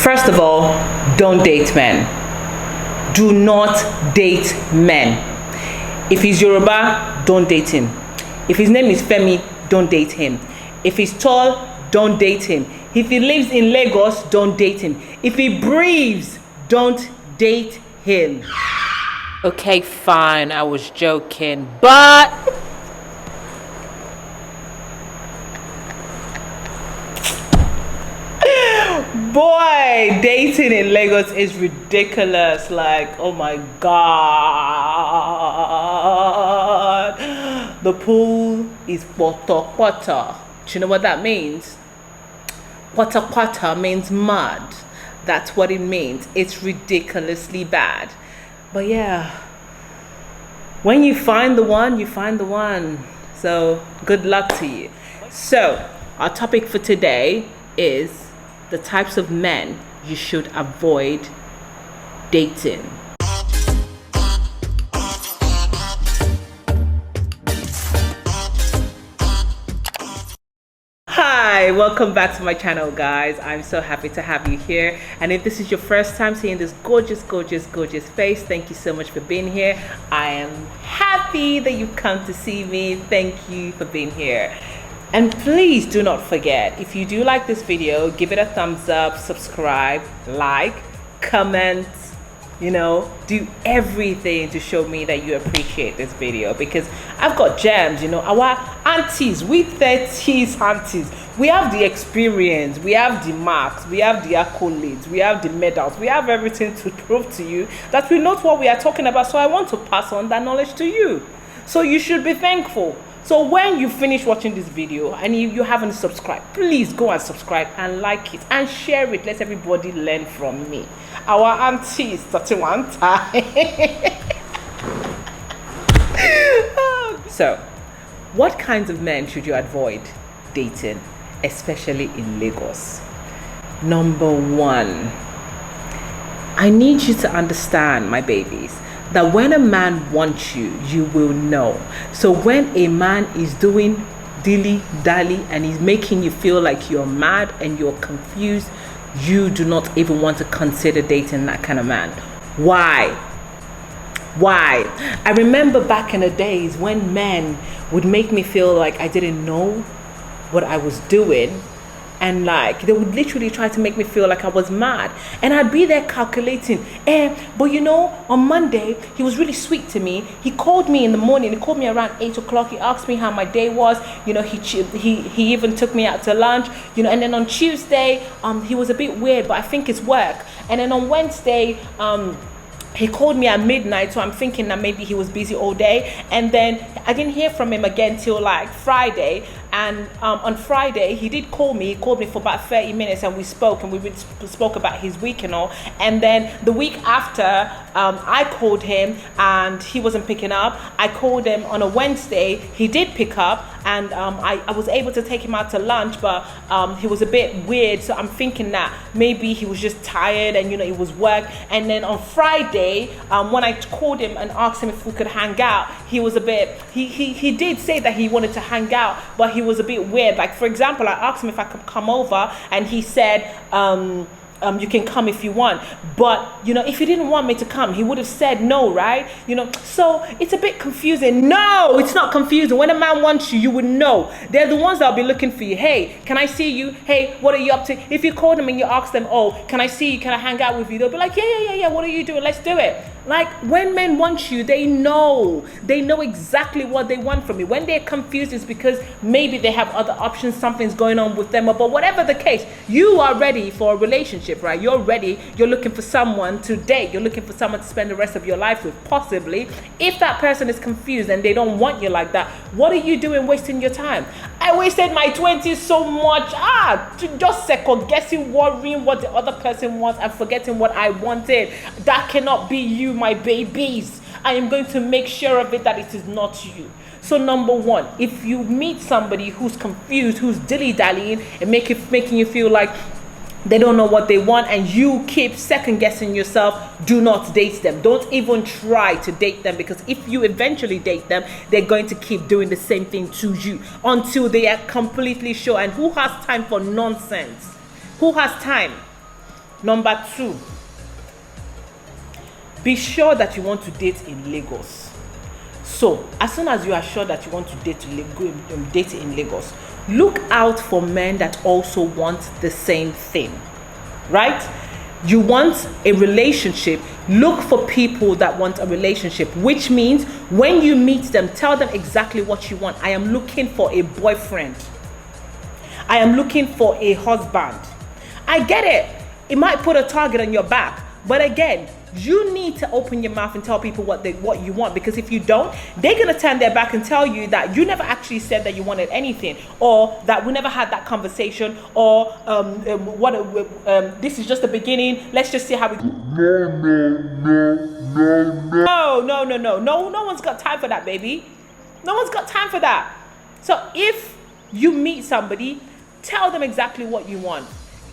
First of all, don't date men. Do not date men. If he's Yoruba, don't date him. If his name is Femi, don't date him. If he's tall, don't date him. If he lives in Lagos, don't date him. If he breathes, don't date him. Okay, fine, I was joking, but boy, dating in Lagos is ridiculous. Like, oh my God. The pool is poto poto. Do you know what that means? Poto poto means mud. That's what it means. It's ridiculously bad. But yeah, when you find the one, you find the one. So good luck to you. So our topic for today is the types of men you should avoid dating. Hi, welcome back to my channel, guys. I'm so happy to have you here. And if this is your first time seeing this gorgeous face, thank you so much for being here. I am happy that you've come to see me. Thank you for being here. And please do not forget, if you do like this video, give it a thumbs up, subscribe, like, comment, do everything to show me that you appreciate this video, because I've got gems. Our aunties, we 30s aunties, we have the experience, we have the marks, we have the accolades, we have the medals, we have everything to prove to you that we know what we are talking about. So I want to pass on that knowledge to you. So you should be thankful. So when you finish watching this video and you haven't subscribed, please go and subscribe and like it and share it. Let everybody learn from me. Our auntie is 31 time. So, what kinds of men should you avoid dating, especially in Lagos? Number one, I need you to understand, my babies, that when a man wants you, you will know. So when a man is doing dilly-dally and he's making you feel like you're mad and you're confused, you do not even want to consider dating that kind of man. Why? I remember back in the days when men would make me feel like I didn't know what I was doing. And like, they would literally try to make me feel like I was mad. And I'd be there calculating. But on Monday, he was really sweet to me. He called me in the morning. He called me around 8 o'clock. He asked me how my day was. He even took me out to lunch. And then on Tuesday, he was a bit weird, but I think it's work. And then on Wednesday, he called me at midnight, so I'm thinking that maybe he was busy all day. And then I didn't hear from him again till like Friday. And on Friday, he did call me. He called me for about 30 minutes and we spoke spoke about his week and all. And then the week after, I called him and he wasn't picking up. I called him on a Wednesday. He did pick up and I was able to take him out to lunch, but he was a bit weird. So I'm thinking that maybe he was just tired and, it was work. And then on Friday, when I called him and asked him if we could hang out, he was a bit, he did say that he wanted to hang out, but he was a bit weird. Like, for example, I asked him if I could come over and he said, you can come if you want. But, if he didn't want me to come, he would have said no, right? So it's a bit confusing. No, it's not confusing. When a man wants you, you would know. They're the ones that'll be looking for you. Hey, can I see you? Hey, what are you up to? If you call them and you ask them, oh, can I see you? Can I hang out with you? They'll be like, yeah. What are you doing? Let's do it. Like, when men want you, they know exactly what they want from you. When they're confused, it's because maybe they have other options, something's going on with them, but whatever the case, you are ready for a relationship, right? You're ready. You're looking for someone to date. You're looking for someone to spend the rest of your life with, possibly. If that person is confused and they don't want you like that, what are you doing wasting your time? I wasted my 20s so much, just second guessing, worrying what the other person wants and forgetting what I wanted. That cannot be you, my babies. I am going to make sure of it that it is not you. So number one, if you meet somebody who's confused, who's dilly-dallying and making you feel like they don't know what they want and you keep second guessing yourself, do not date them. Don't even try to date them, because if you eventually date them, they're going to keep doing the same thing to you until they are completely sure. And who has time for nonsense? Who has time? Number 2, be sure that you want to date in Lagos. So as soon as you are sure that you want to date in Lagos, look out for men that also want the same thing, right? You want a relationship, look for people that want a relationship, which means when you meet them, tell them exactly what you want. I am looking for a boyfriend. I am looking for a husband. I get it. It might put a target on your back, but again, you need to open your mouth and tell people what you want, because if you don't, they're gonna turn their back and tell you that you never actually said that you wanted anything, or that we never had that conversation, or this is just the beginning. Let's just see how we. No one's got time for that, baby. No one's got time for that. So if you meet somebody, tell them exactly what you want.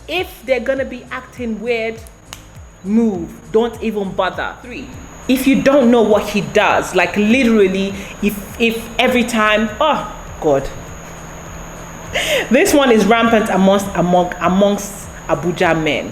If they're gonna be acting weird, move. Don't even bother. 3, if you don't know what he does, like literally, if every time, oh God, this one is rampant amongst Abuja men.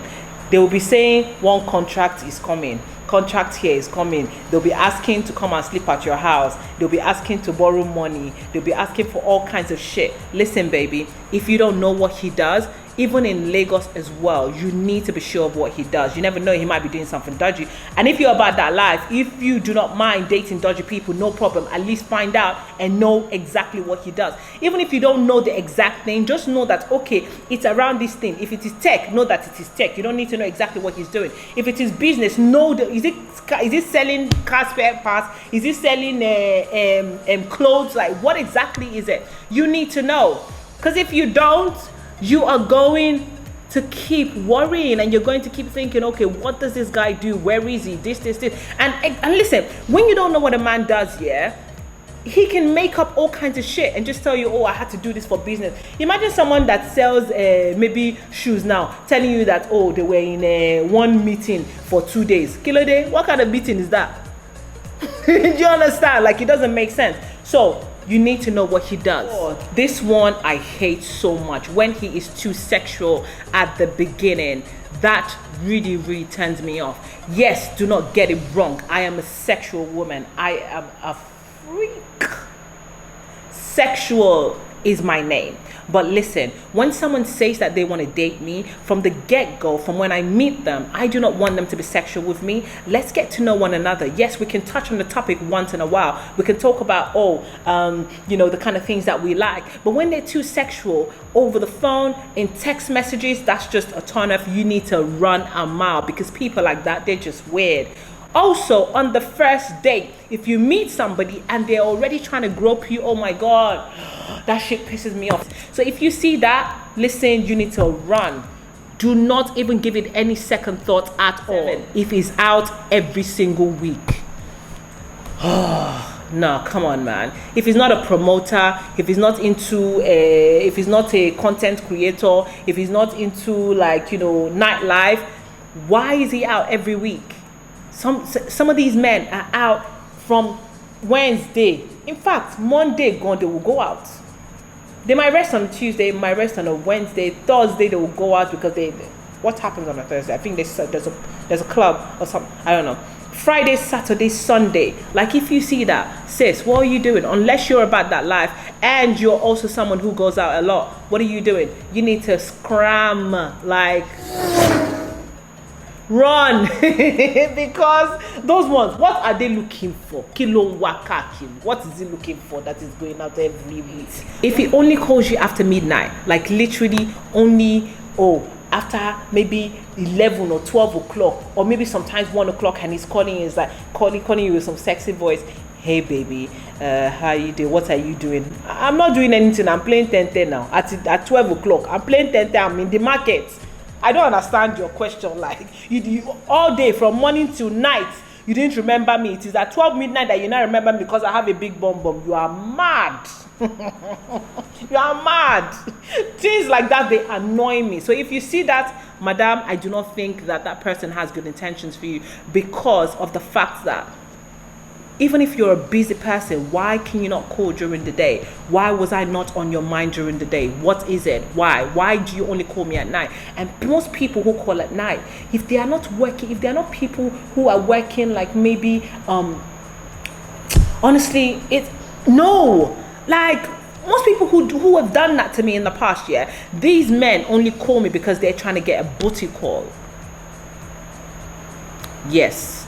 They will be saying one contract is coming, contract here is coming. They'll be asking to come and sleep at your house. They'll be asking to borrow money. They'll be asking for all kinds of shit. Listen, baby, if you don't know what he does, even in Lagos as well, you need to be sure of what he does. You never know, he might be doing something dodgy. And if you're about that life, if you do not mind dating dodgy people, no problem. At least find out and know exactly what he does. Even if you don't know the exact thing, just know that, okay, it's around this thing. If it is tech, know that it is tech. You don't need to know exactly what he's doing. If it is business, know is it selling car spare parts? Is it selling clothes? Like, what exactly is it? You need to know. Because if you don't, you are going to keep worrying, and you're going to keep thinking, okay, what does this guy do? Where is he? This. And listen, when you don't know what a man does, yeah, he can make up all kinds of shit and just tell you, oh, I had to do this for business. Imagine someone that sells maybe shoes now, telling you that, oh, they were in one meeting for 2 days. Kilo day? What kind of meeting is that? Do you understand? Like, it doesn't make sense. So you need to know what he does. This one I hate so much. When he is too sexual at the beginning, that really, really turns me off. Yes, do not get it wrong. I am a sexual woman. I am a freak. Sexual is my name. But listen, when someone says that they want to date me, from the get-go, from when I meet them, I do not want them to be sexual with me. Let's get to know one another. Yes, we can touch on the topic once in a while. We can talk about, the kind of things that we like. But when they're too sexual over the phone, in text messages, that's just a turn off. You need to run a mile, because people like that, they're just weird. Also, on the first date, if you meet somebody and they're already trying to grope you, oh my God, that shit pisses me off. So if you see that, listen, you need to run. Do not even give it any second thought at all. If he's out every single week. No, come on, man. If he's not a promoter, if he's not if he's not a content creator, if he's not into nightlife, why is he out every week? Some of these men are out from Wednesday. In fact, Monday gone, they will go out. They might rest on Tuesday, might rest on a Wednesday. Thursday they will go out because what happens on a Thursday? I think there's a club or something. I don't know. Friday, Saturday, Sunday. Like, if you see that, sis, what are you doing? Unless you're about that life and you're also someone who goes out a lot, what are you doing? You need to scram, run. Because those ones, what are they looking for? What is he looking for that is going out every week? If he only calls you after midnight, like literally only after maybe 11 or 12 o'clock, or maybe sometimes 1 o'clock, and he's calling you, is like calling you with some sexy voice. Hey baby, how you doing? What are you doing? I'm not doing anything. I'm playing 10-10 now. At 12 o'clock, I'm playing 10-10. I'm in the market. I don't understand your question. Like, you all day from morning till night, you didn't remember me. It is at 12 midnight that you now remember me because I have a big bum. You are mad. You are mad. Things like that, they annoy me. So if you see that, madam, I do not think that person has good intentions for you, because of the fact that even if you're a busy person, why can you not call during the day? Why was I not on your mind during the day? What is it? Why do you only call me at night? And most people who call at night, if they are not working, if they are not people who are working, like maybe honestly, like most people who have done that to me in the past, yeah, these men only call me because they're trying to get a booty call. Yes.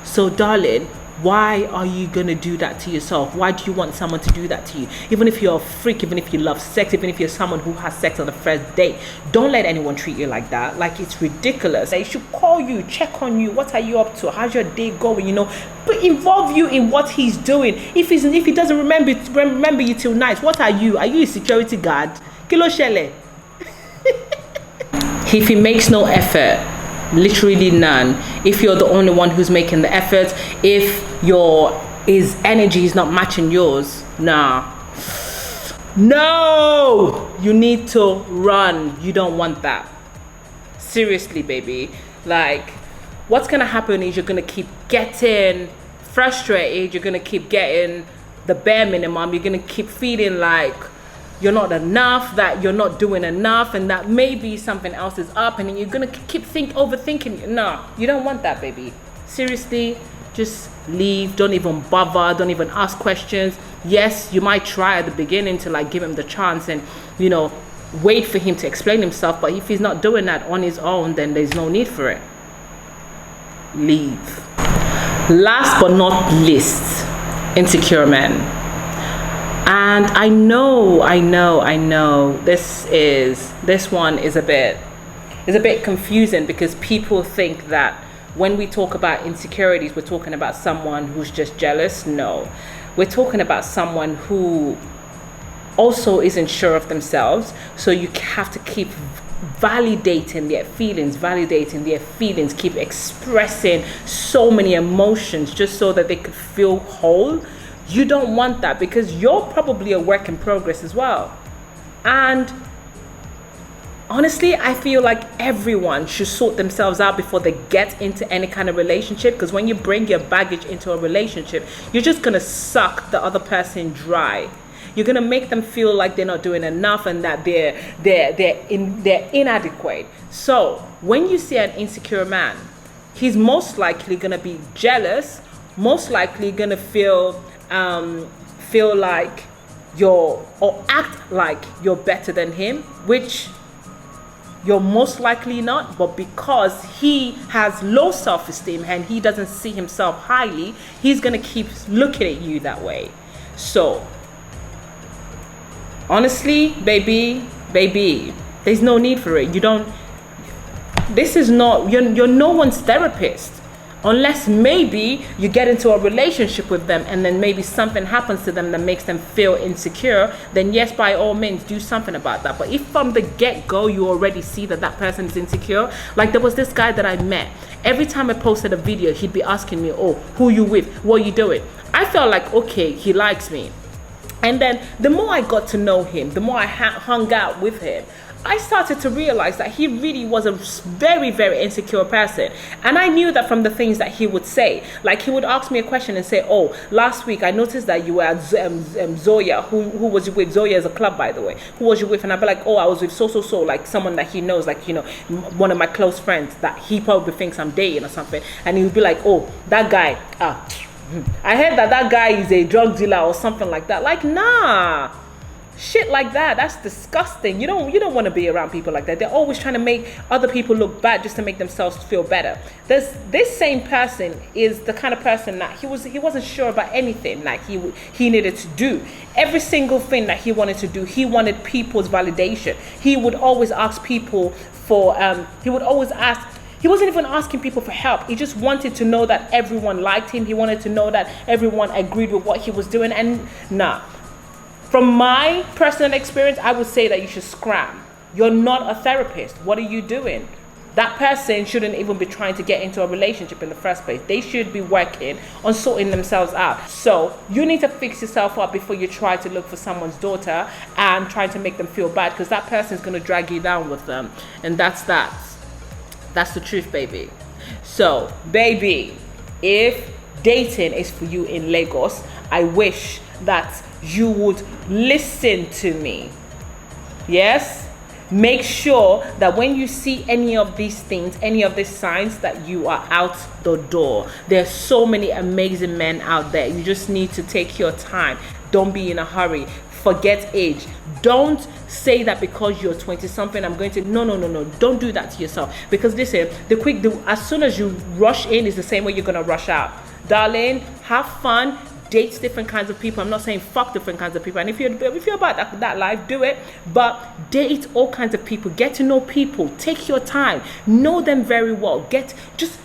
So darling, why are you gonna do that to yourself? Why do you want someone to do that to you? Even if you're a freak, even if you love sex, even if you're someone who has sex on the first date, don't let anyone treat you like that. Like, it's ridiculous. They should call you, check on you. What are you up to? How's your day going? You know, but involve you in what he's doing. If he doesn't remember you till night, what are you? Are you a security guard? Kilo shele. If he makes no effort, literally none, if you're the only one who's making the effort, if his energy is not matching yours, no, you need to run. You don't want that. Seriously, baby. Like, what's gonna happen is you're gonna keep getting frustrated, you're gonna keep getting the bare minimum, you're gonna keep feeling like you're not enough, that you're not doing enough, and that maybe something else is up, and then you're gonna keep overthinking. No, you don't want that, baby. Seriously, just leave. Don't even bother. Don't even ask questions. Yes, you might try at the beginning to like give him the chance and, you know, wait for him to explain himself, but if he's not doing that on his own, then there's no need for it. Leave. Last but not least, insecure men. And I know this one is a bit confusing, because people think that when we talk about insecurities, we're talking about someone who's just jealous. No, we're talking about someone who also isn't sure of themselves. So you have to keep validating their feelings, keep expressing so many emotions just so that they could feel whole. You don't want that, because you're probably a work in progress as well. And honestly, I feel like everyone should sort themselves out before they get into any kind of relationship, because when you bring your baggage into a relationship, you're just gonna suck the other person dry. You're gonna make them feel like they're not doing enough and that they're inadequate. So when you see an insecure man, he's most likely gonna be jealous, most likely gonna feel like or act like you're better than him, which you're most likely not. But because he has low self-esteem and he doesn't see himself highly, he's gonna keep looking at you that way. So honestly, baby, there's no need for it. You're no one's therapist. Unless maybe you get into a relationship with them and then maybe something happens to them that makes them feel insecure, then yes, by all means, do something about that. But if from the get-go you already see that person is insecure, like there was this guy that I met. Every time I posted a video, he'd be asking me, oh, who you with? What are you doing? I felt like, okay, he likes me. And then the more I got to know him, the more I hung out with him, I started to realize that he really was a very, very insecure person. And I knew that from the things that he would say. Like, he would ask me a question and say, oh, last week I noticed that you were at Zoya. Who was you with? Zoya is a club, by the way. Who was you with? And I'd be like, oh, I was with so, like someone that he knows, like, you know, one of my close friends that he probably thinks I'm dating or something. And he would be like, oh, that guy, I heard that guy is a drug dealer or something like that. Like, nah. Shit like that's disgusting. You don't want to be around people like that. They're always trying to make other people look bad just to make themselves feel better. This same person is the kind of person that he wasn't sure about anything. Like he needed to do every single thing that he wanted to do. He wanted people's validation. He would always ask people for he wasn't even asking people for help. He just wanted to know that everyone liked him. He wanted to know that everyone agreed with what he was doing. And nah. From my personal experience, I would say that you should scram. You're not a therapist. What are you doing? That person shouldn't even be trying to get into a relationship in the first place. They should be working on sorting themselves out. So you need to fix yourself up before you try to look for someone's daughter and try to make them feel bad, because that person is going to drag you down with them. And that's the truth, baby. So, baby, if dating is for you in Lagos, I wish that you would listen to me. Yes? Make sure that when you see any of these things, any of these signs, that you are out the door. There's so many amazing men out there. You just need to take your time. Don't be in a hurry. Forget age. Don't say that because you're 20 something, I'm going to, no. Don't do that to yourself. Because listen, as soon as you rush in is the same way you're going to rush out. Darling, have fun. Date different kinds of people. I'm not saying fuck different kinds of people. And if you're about that life, do it. But date all kinds of people. Get to know people. Take your time. Know them very well. Just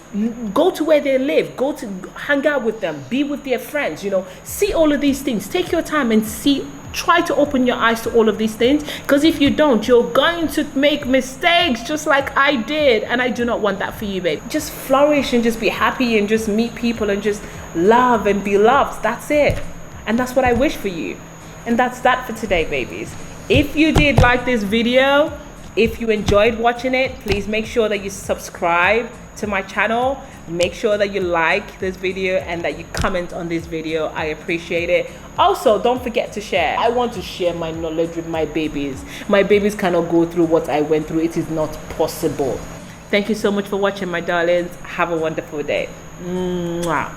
go to where they live. Go to hang out with them. Be with their friends. See all of these things. Take your time and see. Try to open your eyes to all of these things, because if you don't, you're going to make mistakes just like I did, and I do not want that for you, babe. Just flourish and just be happy and just meet people and just love and be loved. That's it. And that's what I wish for you. And that's that for today, babies. If you did like this video, if you enjoyed watching it, please make sure that you subscribe to my channel. Make sure that you like this video and that you comment on this video. I appreciate it. Also, don't forget to share. I want to share my knowledge with my babies. My babies cannot go through what I went through. It is not possible. Thank you so much for watching, my darlings. Have a wonderful day. Mwah.